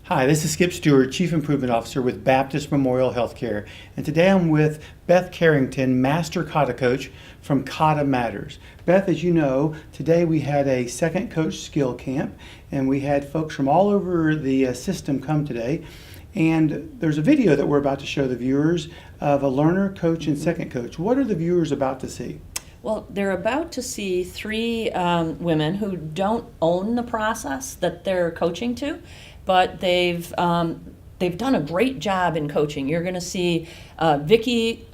Hi, this is Skip Stewart, Chief Improvement Officer with Baptist Memorial Healthcare, and today I'm with Beth Carrington, Master Kata Coach from Kata Matters. Beth, as you know, today we had a second coach skill camp, and we had folks from all over the system come today. And there's a video that we're about to show the viewers of a learner, coach, and second coach. What are the viewers about to see? Well, they're about to see three women who don't own the process that they're coaching to, but they've done a great job in coaching. You're going to see Vicki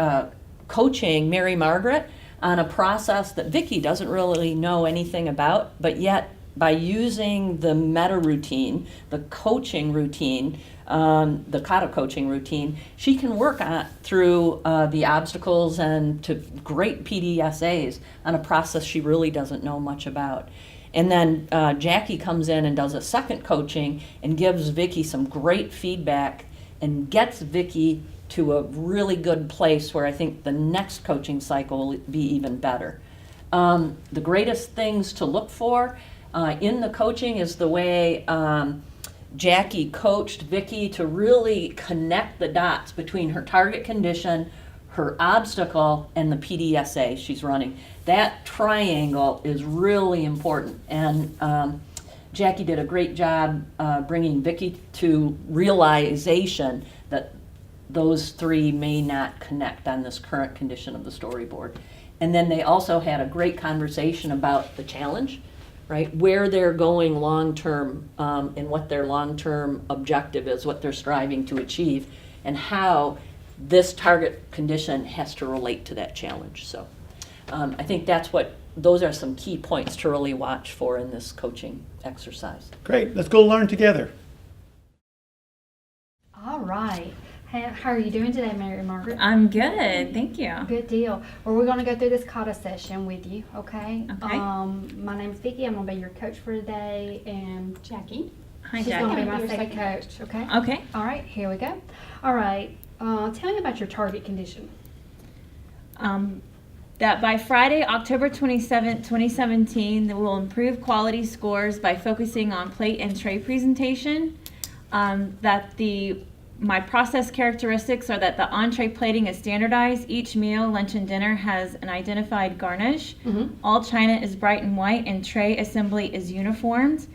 coaching Mary Margaret on a process that Vicki doesn't really know anything about, but yet by using the meta routine, the coaching routine, the Kata coaching routine, she can work through the obstacles and to great PDSAs on a process she really doesn't know much about. And then Jackie comes in and does a second coaching and gives Vicki some great feedback and gets Vicki to a really good place where I think the next coaching cycle will be even better. The greatest things to look for in the coaching is the way Jackie coached Vicki to really connect the dots between her target condition, her obstacle, and the PDSA she's running. That triangle is really important, and Jackie did a great job bringing Vicki to realization that those three may not connect on this current condition of the storyboard. And then they also had a great conversation about the challenge, right? Where they're going long-term and what their long-term objective is, what they're striving to achieve, and how this target condition has to relate to that challenge. So I think those are some key points to really watch for in this coaching exercise. Great, let's go learn together. All right. How are you doing today, Mary Margaret? I'm good, thank you. Good deal. Well, we're going to go through this Kata session with you, okay? Okay. My name is Vicki. I'm going to be your coach for today, and Jackie. Hi, she's going to be Jackie. my Your second second coach, okay? Okay. All right, here we go. All right. Tell me about your target condition. That by Friday, October 27th, 2017, that we'll improve quality scores by focusing on plate and tray presentation. My process characteristics are that the entree plating is standardized. Each meal, lunch and dinner, has an identified garnish. All china is bright and white, and tray assembly is uniformed.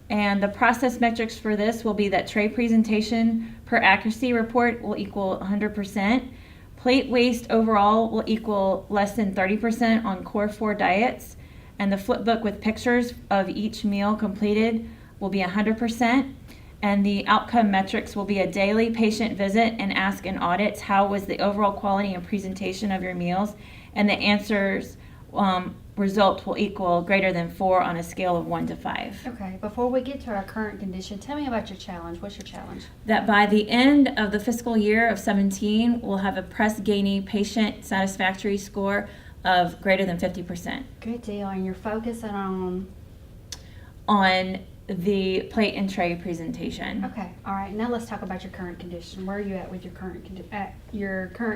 And the process metrics for this will be that tray presentation per accuracy report will equal 100%. Plate waste overall will equal less than 30% on core 4 diets. And the flip book with pictures of each meal completed will be 100%. And the outcome metrics will be a daily patient visit and ask and audits how was the overall quality and presentation of your meals, and the answers result will equal greater than 4 on a scale of 1 to 5. Okay, before we get to our current condition, tell me about your challenge. What's your challenge? That by the end of the fiscal year of 17, we'll have a Press Ganey patient satisfactory score of greater than 50%. Good deal. And you're focusing on the plate and tray presentation. Okay, all right. Now let's talk about your current condition. Where are you at with your current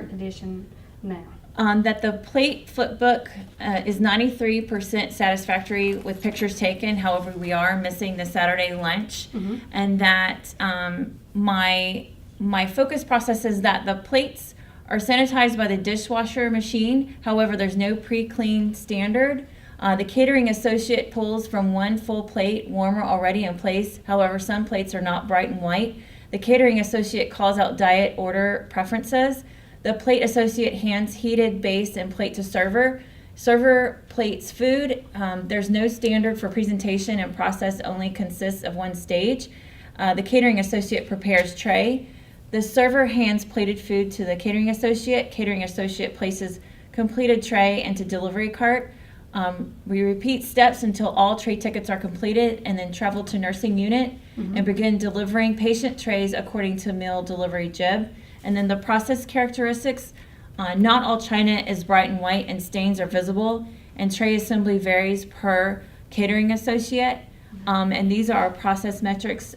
condition now? That the plate flip book is 93% satisfactory with pictures taken. However, we are missing the Saturday lunch, and that my focus process is that the plates are sanitized by the dishwasher machine. However, there's no pre-clean standard. The catering associate pulls from one full plate, warmer already in place. However, some plates are not bright and white. The catering associate calls out diet order preferences. The plate associate hands heated base and plate to server. Server plates food. There's no standard for presentation, and process only consists of one stage. The catering associate prepares tray. The server hands plated food to the catering associate. Catering associate places completed tray into delivery cart. We repeat steps until all tray tickets are completed, and then travel to nursing unit and begin delivering patient trays according to meal delivery jib. And then the process characteristics, not all china is bright and white, and stains are visible, and tray assembly varies per catering associate. And these are our process metrics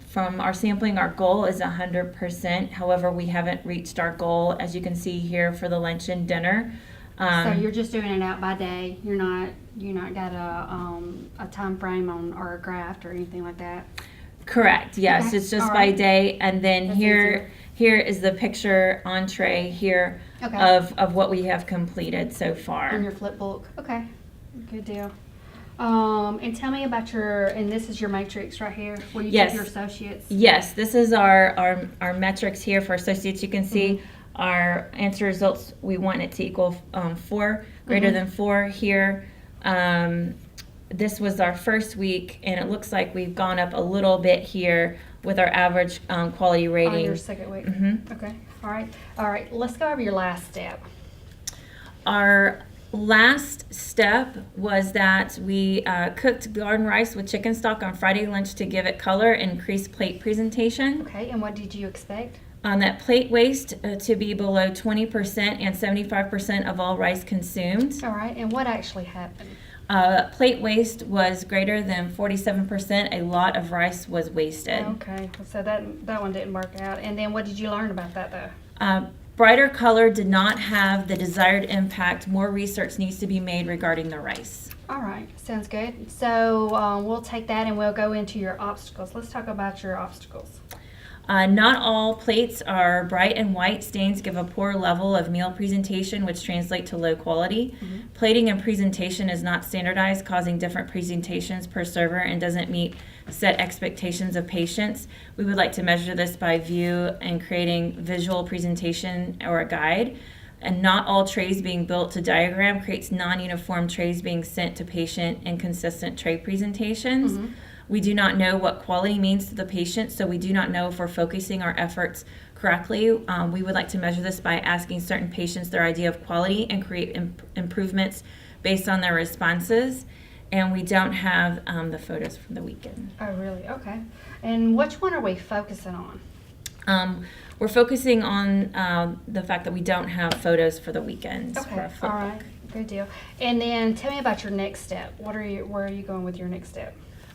from our sampling. Our goal is 100%. However, we haven't reached our goal, as you can see here, for the lunch and dinner. So you're just doing it out by day. You're not got a time frame on or a graph or anything like that. Correct. Yes, Okay, it's just all by right. day, and then That's here is the picture entree here Okay. of what we have completed so far. In your flip book. Okay, good deal. And tell me about and this is your matrix right here, where you Yes. take your associates. Yes, this is our metrics here for associates. You can see our answer results. We want it to equal 4, greater than 4 here. This was our first week, and it looks like we've gone up a little bit here with our average quality On rating. your second week. Mhm. Okay, all right. Let's go over your last step. Our last step was that we cooked garden rice with chicken stock on Friday lunch to give it color and increase plate presentation. Okay, and what did you expect? That plate waste to be below 20% and 75% of all rice consumed. All right, and what actually happened? Plate waste was greater than 47%. A lot of rice was wasted. Okay, so that one didn't work out. And then what did you learn about that though? Brighter color did not have the desired impact. More research needs to be made regarding the rice. All right, sounds good. So we'll take that and we'll go into your obstacles. Let's talk about your obstacles. Not all plates are bright and white. Stains give a poor level of meal presentation, which translate to low quality. Plating and presentation is not standardized, causing different presentations per server and doesn't meet set expectations of patients. We would like to measure this by view and creating visual presentation or a guide. And not all trays being built to diagram creates non-uniform trays being sent to patient inconsistent tray presentations. We do not know what quality means to the patient, so we do not know if we're focusing our efforts correctly. We would like to measure this by asking certain patients their idea of quality and create improvements based on their responses. And we don't have the photos from the weekend. Oh, really? Okay. And which one are we focusing on? We're focusing on the fact that we don't have photos for the weekend. Okay, for our flip all right. book. Good deal. And then tell me about your next step. Where are you going with your next step?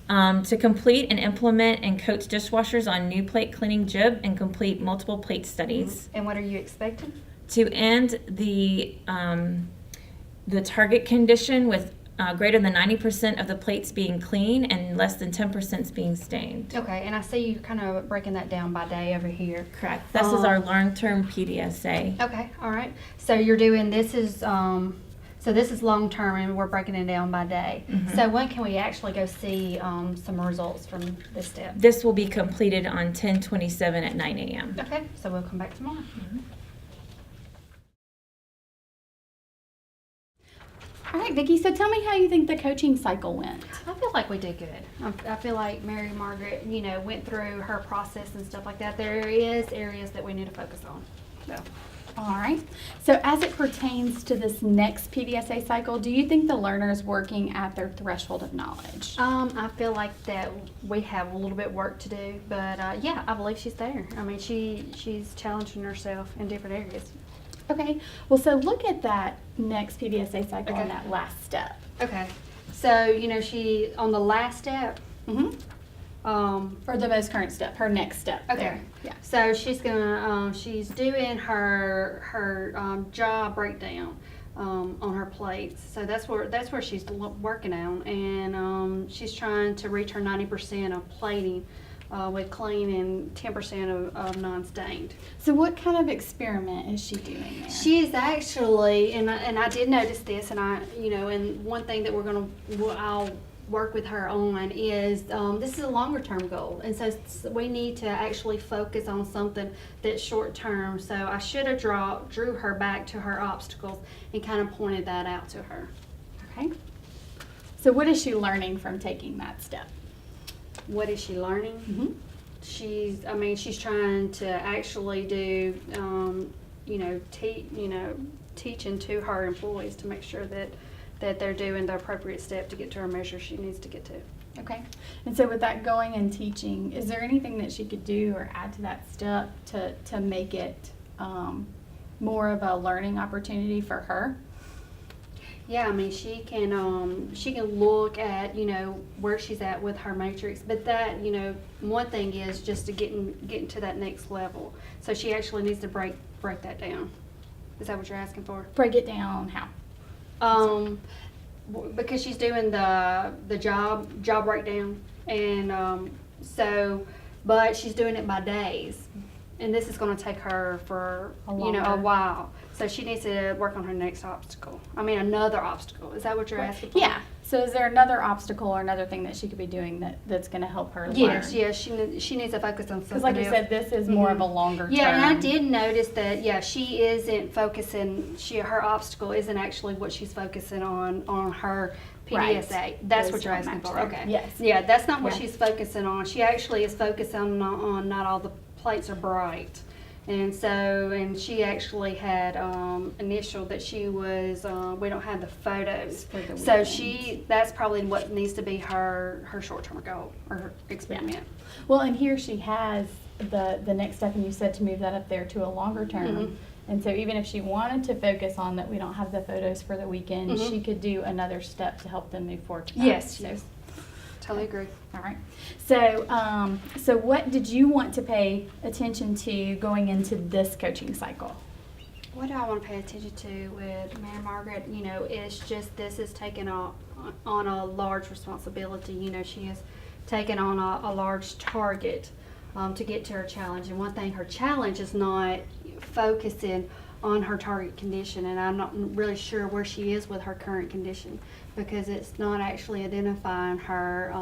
To complete and implement and coach dishwashers on new plate cleaning jib and complete multiple plate studies. And what are you expecting? To end the target condition with greater than 90% of the plates being clean and less than 10% being stained. Okay, and I see you kind of breaking that down by day over here. Correct. This is our long-term PDSA. Okay, all right. So you're doing this is this is long term, and we're breaking it down by day. So when can we actually go see some results from this step? This will be completed on 10/27 at 9 a.m. Okay, so we'll come back tomorrow. All right, Vicki, so tell me how you think the coaching cycle went. I feel like we did good. I feel like Margaret, went through her process and stuff like that. There is areas that we need to focus on. So. All right. So as it pertains to this next PDSA cycle, do you think the learner's working at their threshold of knowledge? I feel like that we have a little bit work to do, but yeah, I believe she's there. I mean, she's challenging herself in different areas. Okay. Well, so look at that next PDSA cycle Okay. and that last step. Okay, so she on the last step. Or the most current step, her next step. Okay. There. Yeah. So she's gonna she's doing her job breakdown on her plates. So that's where she's working on, and she's trying to reach her 90% of plating with clean and 10% of non-stained. So what kind of experiment is she doing there? She is actually, and I did notice this, and and one thing that I'll work with her on is this is a longer term goal, and so we need to actually focus on something that's short term. So I should have drew her back to her obstacles and kind of pointed that out to her. Okay. So what is she learning from taking that step? What is she learning? She's trying to actually do teaching to her employees to make sure that they're doing the appropriate step to get to her measure she needs to get to. Okay. And so with that going and teaching, is there anything that she could do or add to that step to make it more of a learning opportunity for her? Yeah, I mean, she can look at, where she's at with her matrix, but that, one thing is just to getting to that next level. So she actually needs to break that down. Is that what you're asking for? Break it down how? Because she's doing the job breakdown, and So, but she's doing it by days. And this is going to take her for, a while. So she needs to work on her next obstacle. I mean, another obstacle. Is that what you're asking for? Yeah. So is there another obstacle or another thing that she could be doing that's going to help her learn? Yes, she needs to focus on something Because like you said, this is more of a longer term. Yeah, and I did notice that, she isn't focusing, her obstacle isn't actually what she's focusing on her PDSA. Right. That's Those what you're don't asking for. match Okay. up. Yes. Yeah, that's not what Yeah. she's focusing on. She actually is focusing on not all the plates are bright. And she actually had initial that she was, we don't have the photos. For the So weekends. that's probably what needs to be her short-term goal or her experiment. Well, and here she has the next step, and you said to move that up there to a longer term. Mhm. And so even if she wanted to focus on that, we don't have the photos for the weekend, Mhm. she could do another step to help them move forward to that. Yes, So, yes. Totally agree. all right. So, so what did you want to pay attention to going into this coaching cycle? What do I want to pay attention to with Mary Margaret? It's just this is taking on a large responsibility. She has taken on a large target to get to her challenge. And one thing, her challenge is not focusing on her target condition, and I'm not really sure where she is with her current condition because it's not actually identifying her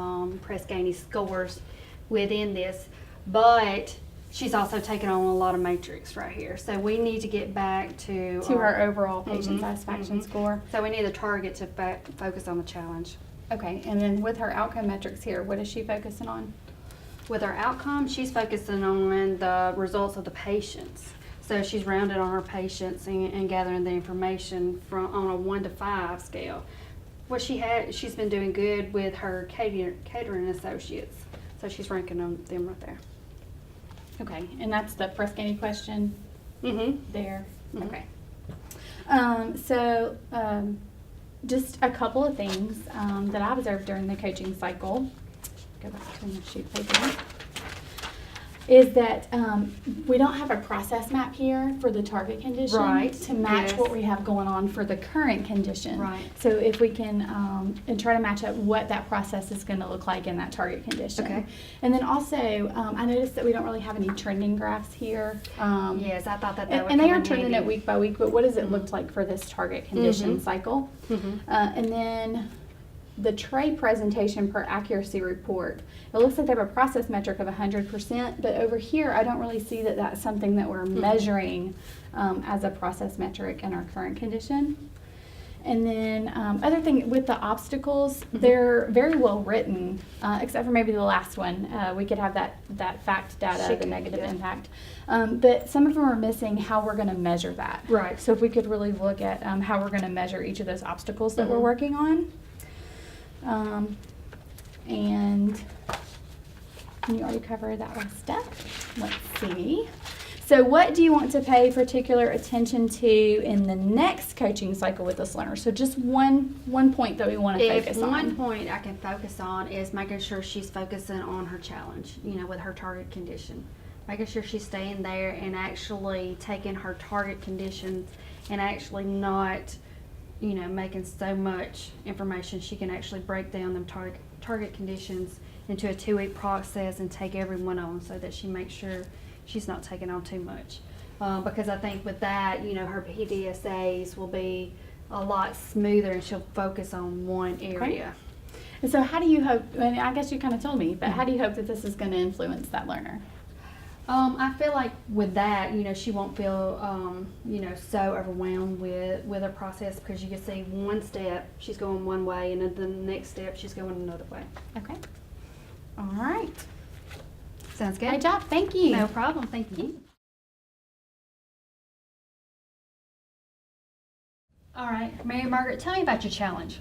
Press-Ganey scores within this, but she's also taken on a lot of matrix right here. So we need to get back to Her overall patient Mhm, satisfaction mhm. score. So we need a target to focus on the challenge. Okay, and then with her outcome metrics here, what is she focusing on? With our outcome, she's focusing on the results of the patients. So she's rounded on her patients and gathering the information on a 1 to 5 scale. What she's been doing good with her catering associates. So she's ranking them right there. Okay, and that's the Press-Ganey question Mm-hmm. there. Mhm. Okay. Just a couple of things that I observed during the coaching cycle. Go back to my sheet of paper. Is that we don't have a process map here for the target condition Right, to match yes. what we have going on for the current condition. Right. So if we can and try to match up what that process is going to look like in that target condition. Okay. And then also, I noticed that we don't really have any trending graphs here. Yes, I thought that would And they come are in trending handy. it week by week, but what does it look like for this target condition Mhm. cycle? Mhm. And then the tray presentation per accuracy report. It looks like they have a process metric of 100%, but over here I don't really see that that's something that we're measuring as a process metric in our current condition. And then other thing with the obstacles, they're very well written, except for maybe the last one. We could have that fact data, She the could, negative yeah. impact. But some of them are missing how we're going to measure that. Right. So if we could really look at how we're going to measure each of those obstacles that we're Mhm. working on. And you already covered that last step. Let's see. So what do you want to pay particular attention to in the next coaching cycle with this learner? So just one point that we want to If focus one on. point I can focus on is making sure she's focusing on her challenge, with her target condition. Making sure she's staying there and actually taking her target condition and actually not, making so much information. She can actually break down them target conditions into a 2-week process and take every one on so that she makes sure she's not taking on too much. Because I think with that, her PDSAs will be a lot smoother and she'll focus on one area. And so how do you hope, and I guess you kind of told me, but how do you hope that this is going to influence that learner? I feel like with that, she won't feel, so overwhelmed with her process because you can see one step she's going one way and then the next step she's going another way. Okay. All right. Sounds good? Great job. Thank you. No problem. Thank you. All right, Mary Margaret, tell me about your challenge.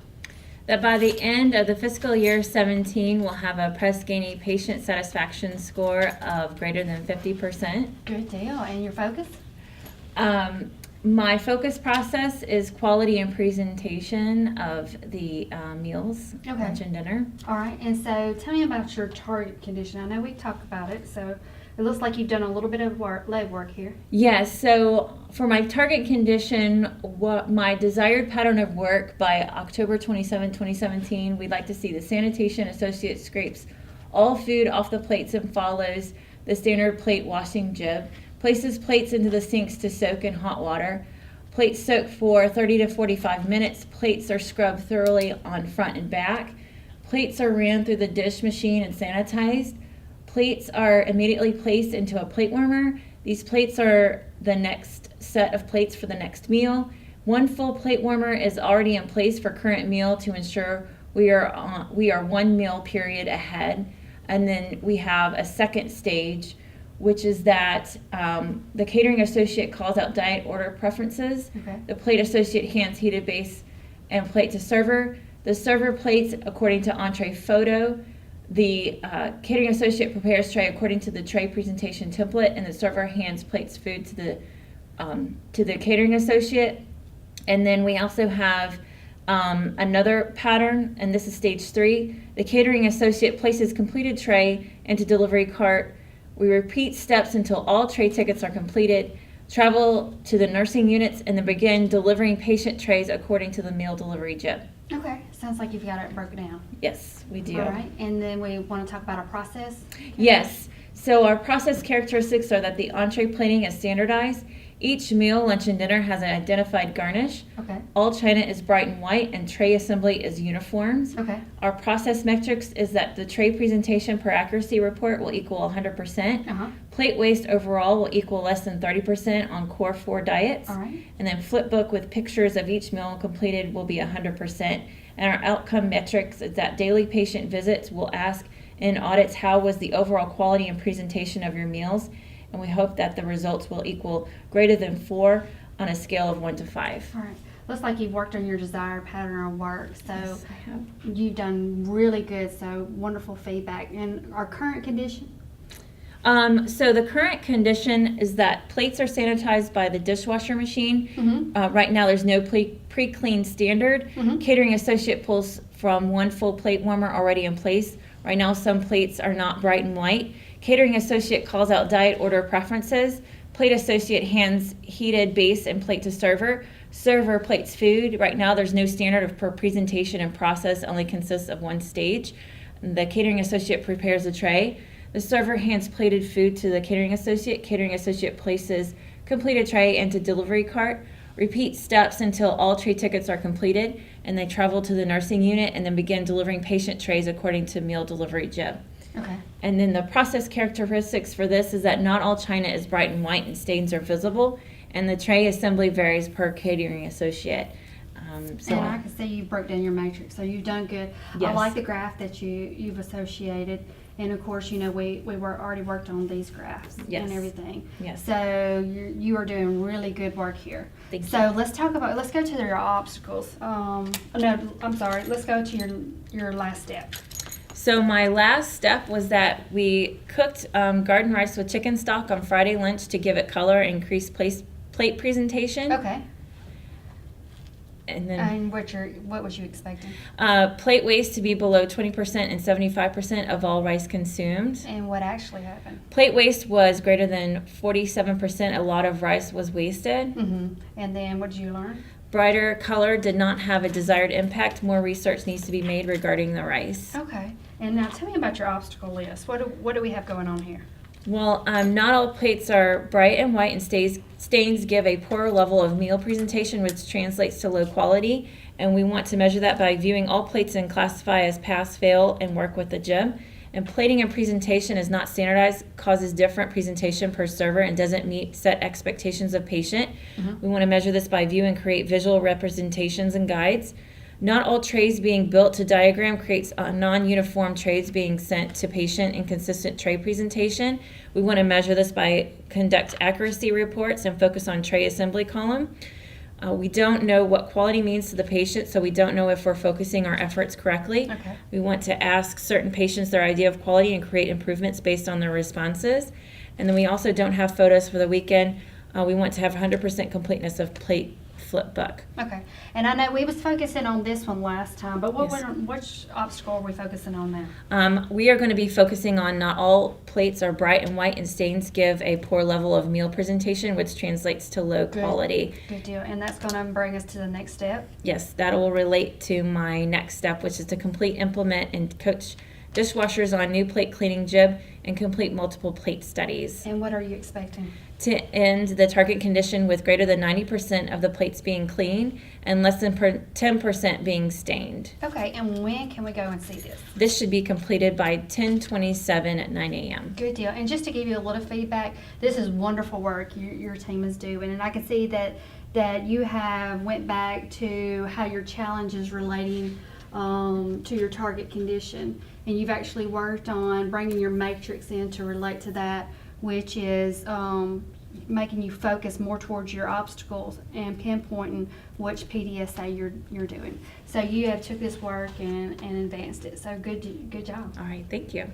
That by the end of the fiscal year 17, we'll have a Press-Ganey patient satisfaction score of greater than 50%. Good deal. And your focus? My focus process is quality and presentation of the meals, Okay. lunch and dinner. All right, and so tell me about your target condition. I know we talked about it, so it looks like you've done a little bit of leg work here. Yes, so for my target condition, what my desired pattern of work by October 27, 2017, we'd like to see the sanitation associate scrapes all food off the plates and follows the standard plate washing jib. Places plates into the sinks to soak in hot water. Plates soak for 30 to 45 minutes. Plates are scrubbed thoroughly on front and back. Plates are ran through the dish machine and sanitized. Plates are immediately placed into a plate warmer. These plates are the next set of plates for the next meal. One full plate warmer is already in place for current meal to ensure we are one meal period ahead. And then we have a second stage, which is that the catering associate calls out diet order preferences. Okay. The plate associate hands heated base and plate to server. The server plates according to entree photo. The catering associate prepares tray according to the tray presentation template, and the server hands plates food to the catering associate. And then we also have another pattern, and this is stage 3. The catering associate places completed tray into delivery cart. We repeat steps until all tray tickets are completed, travel to the nursing units, and then begin delivering patient trays according to the meal delivery jib. Okay, sounds like you've got it broken down. Yes, we do. All right, and then we want to talk about our process. Yes. So our process characteristics are that the entree plating is standardized. Each meal, lunch, and dinner has an identified garnish. Okay. All china is bright and white, and tray assembly is uniforms. Okay. Our process metrics is that the tray presentation per accuracy report will equal 100%. Uh-huh. Plate waste overall will equal less than 30% on core 4 diets. All right. And then flip book with pictures of each meal completed will be 100%. And our outcome metrics is that daily patient visits will ask in audits how was the overall quality and presentation of your meals. And we hope that the results will equal greater than 4 on a scale of 1 to 5. All right. Looks like you've worked on your desired pattern of work. So Yes, I have. you've done really good. So wonderful feedback. And our current condition? So the current condition is that plates are sanitized by the dishwasher machine. Mm-hmm. Right now there's no pre-clean standard. Mhm. Catering associate pulls from one full plate warmer already in place. Right now some plates are not bright and white. Catering associate calls out diet order preferences. Plate associate hands heated base and plate to server. Server plates food. Right now there's no standard of per presentation and process, only consists of one stage. The catering associate prepares a tray. The server hands plated food to the catering associate. Catering associate places completed tray into delivery cart. Repeat steps until all tray tickets are completed, and they travel to the nursing unit and then begin delivering patient trays according to meal delivery jib. Okay. And then the process characteristics for this is that not all china is bright and white and stains are visible, and the tray assembly varies per catering associate. And I can see you broke down your matrix, so you've done good. I Yes. like the graph that you've associated, and of course, we were already worked on these graphs Yes. and everything. Yes. So you are doing really good work here. Thank So let's go to your obstacles. No, I'm sorry. Let's go to your last step. So my last step was that we cooked garden rice with chicken stock on Friday lunch to give it color and increase plate presentation. Okay. And then And what was you expecting? plate waste to be below 20% and 75% of all rice consumed. And what actually happened? Plate waste was greater than 47%. A lot of rice was wasted. Mm-hmm. And then what did you learn? Brighter color did not have a desired impact. More research needs to be made regarding the rice. Okay. And now tell me about your obstacle list. What do we have going on here? Well, not all plates are bright and white, and stains give a poor level of meal presentation, which translates to low quality. And we want to measure that by viewing all plates and classify as pass, fail, and work with the jib. And plating and presentation is not standardized, causes different presentation per server, and doesn't meet set expectations of patient. Mhm. We want to measure this by view and create visual representations and guides. Not all trays being built to diagram creates non-uniform trays being sent to patient and consistent tray presentation. We want to measure this by conduct accuracy reports and focus on tray assembly column. We don't know what quality means to the patient, so we don't know if we're focusing our efforts correctly. Okay. We want to ask certain patients their idea of quality and create improvements based on their responses. And then we also don't have photos for the weekend. We want to have 100% completeness of plate flip book. Okay. And I know we was focusing on this one last time, but Yes. which obstacle are we focusing on now? We are going to be focusing on not all plates are bright and white, and stains give a poor level of meal presentation, which translates to low Good. quality. Good deal. And that's going to bring us to the next step. Yes, that will relate to my next step, which is to complete, implement, and coach dishwashers on new plate cleaning jib, and complete multiple plate studies. And what are you expecting? To end the target condition with greater than 90% of the plates being clean and less than 10% being stained. Okay, and when can we go and see this? This should be completed by 10/27 at 9 a.m. Good deal. And just to give you a little feedback, this is wonderful work your team is doing, and I can see that you have went back to how your challenge is relating to your target condition, and you've actually worked on bringing your matrix in to relate to that, which is making you focus more towards your obstacles and pinpointing which PDSA you're doing. So you have took this work and advanced it. So good job. All right, thank you.